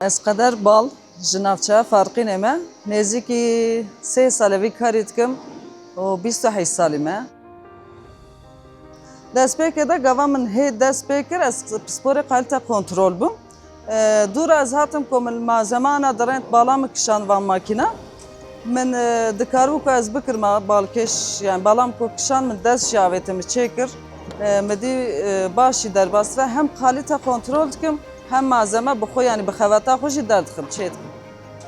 Ez qeder bal ji navçeya Farqînê me nêzîkî 3 sal vî karî dikim û 28 salî me. Destpêkê de gava min hê dest pê kir ez pisporê qalite kontrol bûm. Dûra ez hatim ku min malzemana dirênt bala min kişand van makîna. Min dikaribû ku ez bikim balkêş yani balam ku kişand min dest jî avêtê min çêkir. Mi dî başî derbas ve hem qalite kontrol dikim hem malzeme bi xwe yani bi xeweta xwe jî derdikim çê dikim.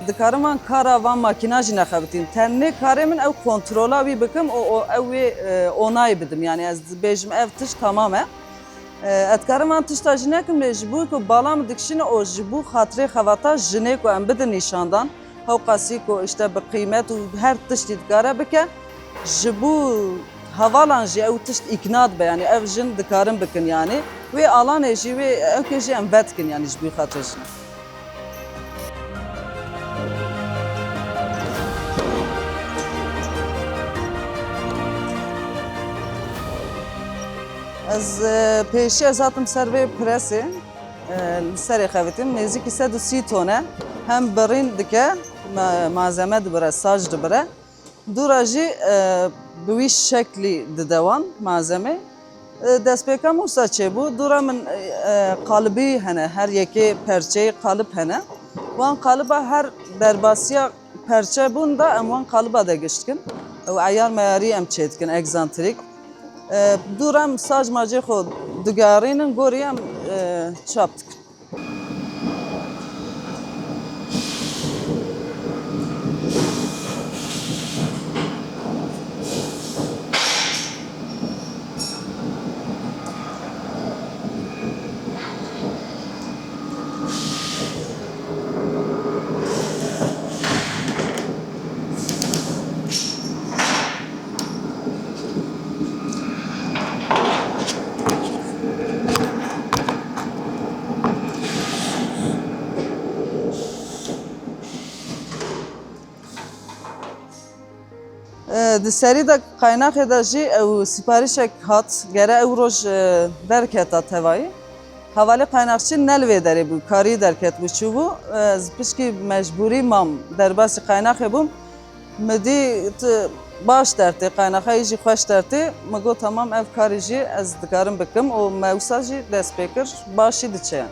Dikarim van kara van makîna jî nexebitînim. Tenê karê min ew kontrola wî bikim û ew wê onayê bidim yani ez dibêjim ev tişt tamam e. Ez dikarim van tişta jî nekim lê ji bo ku bala min dikişîne û ji bo xatirê xeweta jinê ku em bidin nîşandan hew qasî ku işte bi qîmet û her tiştî dikare bike ji bo havalan jî ew tişt îkna dibe yani ev jin dikarin bikin yani. Wê alanê jî wê ewkê jî em vedikin yani ji bo xatirê jî. Ez pêşî ez hatim ser vê presê li serê xevitim nêzîkî 130 tone hem birîn dike malzeme dibire saj dibire dûra jî bi wî şeklî dide wan malzeme destpêka Musa çêbû dûra min qalibî hene her yekê perçeyê qalib hene wan qaliba her derbasiya perçe bûn da em wan qaliba de giştkin ew eyar meyarî em çê dikin egzantrik. Dûr em saj macê xwe digarînin gorî em çap dikin. Di serî de qaynaxê de jî ew sîparîşek hat gere ew roj derketa tevayî. Hevalê qaynaxçî nel vê derê bû karî derket bû çûbû ez piştî mecbûrî mam derbasî qaynaxê bûm mi dî baş dertê qaynaxeyê jî xweş dertê mi got tamam ev karî jî ez dikarim bikim û me wisa jî dest pê kir başî diçe yani.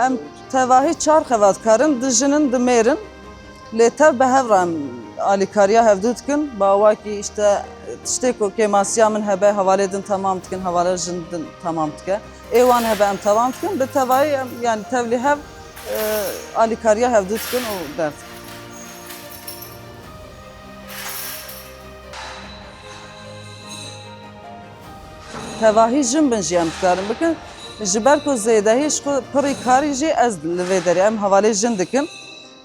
Em tevahî çar xevat karin dijinin dimêrin lê tev bi hev re em alîkariya hevdû dikin bawakî işte tiştê ku kêmasiya min hebe hevalê din temam dikin hevalê jin din temam dike êwan hebe em temam dikin bi tevahî em yani tevlî hev alîkariya hevdû dikin û derdikin. Tevahî jin bin jî em dikarin bikin ji ber ku zêdehî ji pirî karî jî ez li vê derê em hevalê jin dikim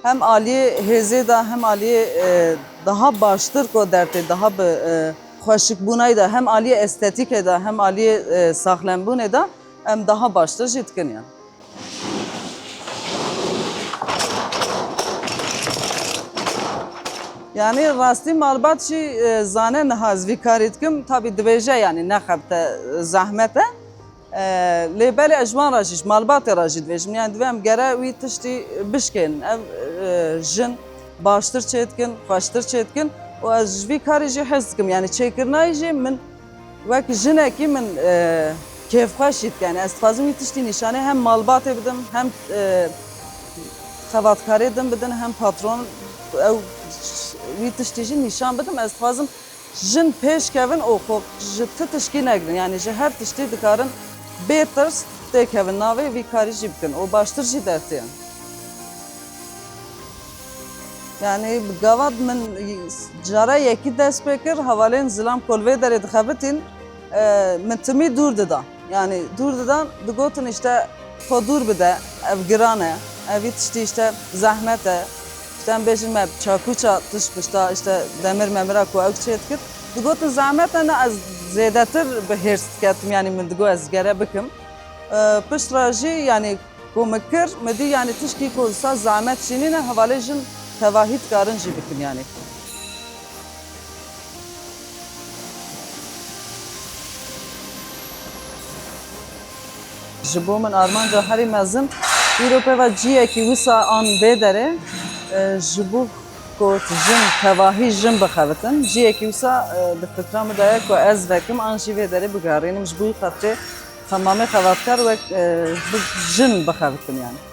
hem aliyê hêzê de hem aliyê daha baştir ku dertê daha bi xweşikbûnayê de hem aliyê estetîkê de hem aliyê saxlembûnê de em daha baştir jî dikin yani. Yani rastî malbat jî zane niha ez vî karî dikim tabî dibêje yani nexebite zehmet e. Lê belê ez ji wan re jî ji malbatê re jî dibêjim yani divê em gere wî tiştî bişkên ev jin baştir çê dikin xweştir çê dikin û ez ji vî karî jî hez dikim yani çêkirnayê jî min wek jinekî min kêfxweş jî dike yani ez dixwazim wî tiştî nîşanê hem malbatê bidim hem xevatkarê din bidin hem patron ew wî tiştî jî nîşan bidim ez dixwazim jin pêş kevin û xwe ji ti tişkî negirin yani ji her tiştî dikarin bê tirs tê kevin navê vî karî jî bikin û baştir jî dertê yani. Yani gavad min cara yekî dest pê kir hevalên zilam ku li vê derê dixebitin min timî dûr dida yani dûr didan digotin işte xwe dûr bide ev giran e evî tiştî işte zehmet e işte em bêjin me çakûça tiş pişta işte demir memira ku ew çê dikir digotin zehmet e ne ez zêdetir bi hêrs diketim yani min digo ez gere bikim pişt re jî yani ku me kir me dî yani tişkî ku sa zehmet çînîne hevalê jin tevahid karın jî bikin yani. Ji bo min armanca herî mezin îro peva ciyekî wisa an vê derê ji bo ku jin tevahî jin bixebitin ciyekî wisa di fikra me de ye ku ez vekim an jî vê derê bigerînim ji bo xatirê temamê xebatkar wek jin bixebitin yani.